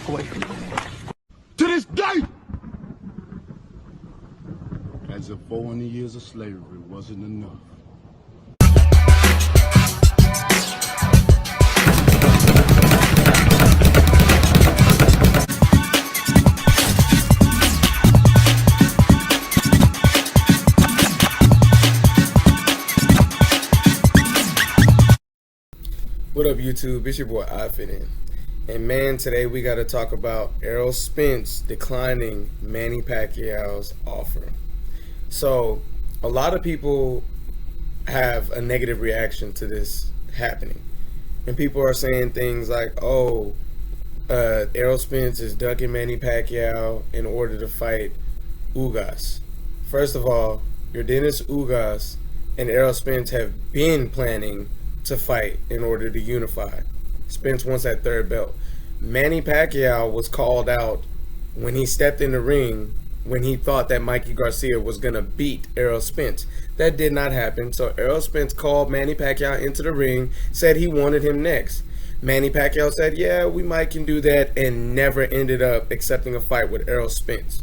away from me. To this day! As if 400 years of slavery wasn't enough. What up, YouTube? It's your boy iFitIn. And man, today we got to talk about Errol Spence declining Manny Pacquiao's offer. So, a lot of people have a negative reaction to this happening. And people are saying things like, oh, Errol Spence is ducking Manny Pacquiao in order to fight Ugas. First of all, Yordenis Ugas and Errol Spence have been planning to fight in order to unify. Spence wants that third belt. Manny Pacquiao was called out when he stepped in the ring when he thought that Mikey Garcia was going to beat Errol Spence. That did not happen. So Errol Spence called Manny Pacquiao into the ring, said he wanted him next. Manny Pacquiao said, yeah, we might can do that, and never ended up accepting a fight with Errol Spence.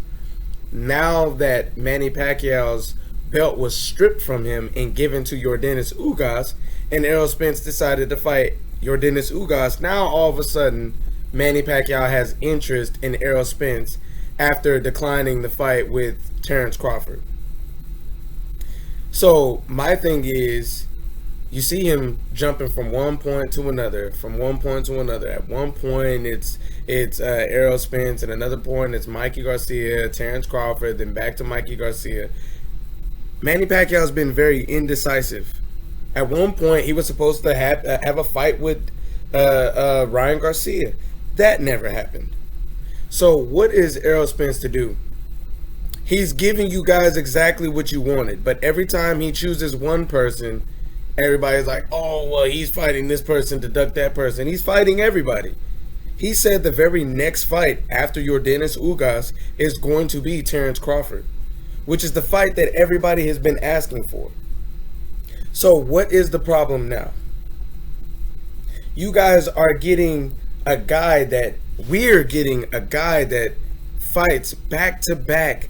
Now that Manny Pacquiao's belt was stripped from him and given to Yordenis Ugas, and Errol Spence decided to fight Yordenis Ugas, now all of a sudden Manny Pacquiao has interest in Errol Spence after declining the fight with Terrence Crawford. So my thing is, you see him jumping from one point to another, from one point to another. At one point it's Errol Spence, and another point it's Mikey Garcia, Terrence Crawford, then back to Mikey Garcia. Manny Pacquiao's been very indecisive. At one point, he was supposed to have a fight with Ryan Garcia. That never happened. So what is Errol Spence to do? He's giving you guys exactly what you wanted, but every time he chooses one person, everybody's like, oh, well, he's fighting this person to duck that person. He's fighting everybody. He said the very next fight after Yordenis Ugas is going to be Terrence Crawford, which is the fight that everybody has been asking for. So what is the problem now? You guys are getting a guy that fights back-to-back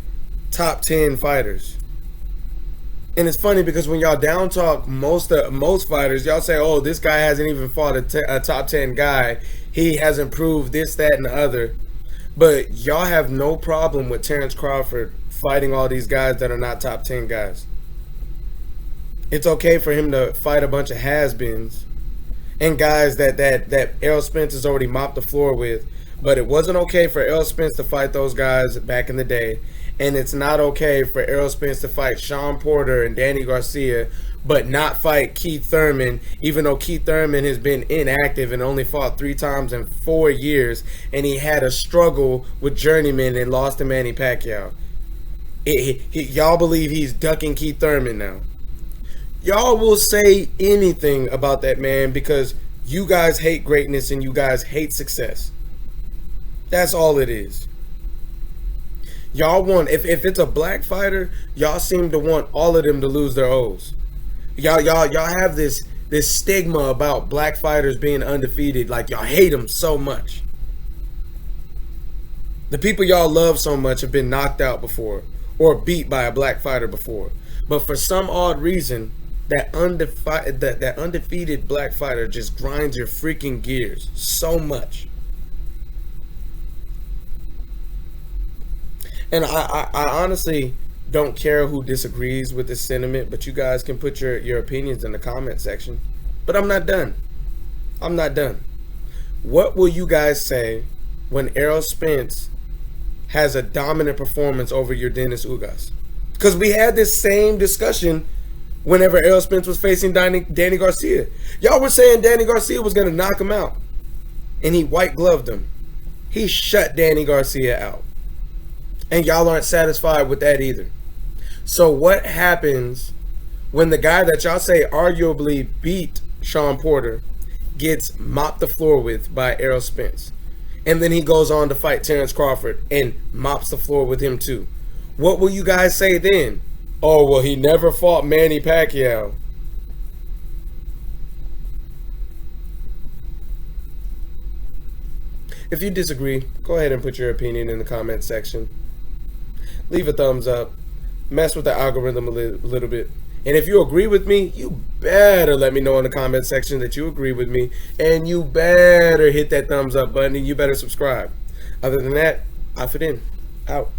top 10 fighters. And it's funny because when y'all down talk most fighters, y'all say, oh, this guy hasn't even fought a top 10 guy. He hasn't proved this, that, and the other. But y'all have no problem with Terrence Crawford fighting all these guys that are not top 10 guys. It's okay for him to fight a bunch of has-beens and guys that Errol Spence has already mopped the floor with. But it wasn't okay for Errol Spence to fight those guys back in the day. And it's not okay for Errol Spence to fight Sean Porter and Danny Garcia, but not fight Keith Thurman, even though Keith Thurman has been inactive and only fought 3 times in 4 years. And he had a struggle with Journeyman and lost to Manny Pacquiao. Y'all believe he's ducking Keith Thurman now. Y'all will say anything about that man because you guys hate greatness and you guys hate success. That's all it is. Y'all want, if it's a black fighter, y'all seem to want all of them to lose their O's. Y'all have this stigma about black fighters being undefeated, like y'all hate them so much. The people y'all love so much have been knocked out before or beat by a black fighter before. But for some odd reason, that undefeated black fighter just grinds your freaking gears so much. And I honestly don't care who disagrees with this sentiment, but you guys can put your opinions in the comment section. But I'm not done. I'm not done. What will you guys say when Errol Spence has a dominant performance over Yordenis Ugas? Because we had this same discussion whenever Errol Spence was facing Danny Garcia. Y'all were saying Danny Garcia was going to knock him out. And he white gloved him. He shut Danny Garcia out. And y'all aren't satisfied with that either. So what happens when the guy that y'all say arguably beat Sean Porter gets mopped the floor with by Errol Spence? And then he goes on to fight Terrence Crawford and mops the floor with him too. What will you guys say then? Oh, well, he never fought Manny Pacquiao. If you disagree, go ahead and put your opinion in the comment section. Leave a thumbs up. Mess with the algorithm a little bit. And if you agree with me, you better let me know in the comment section that you agree with me. And you better hit that thumbs up button and you better subscribe. Other than that, Afidin. Out.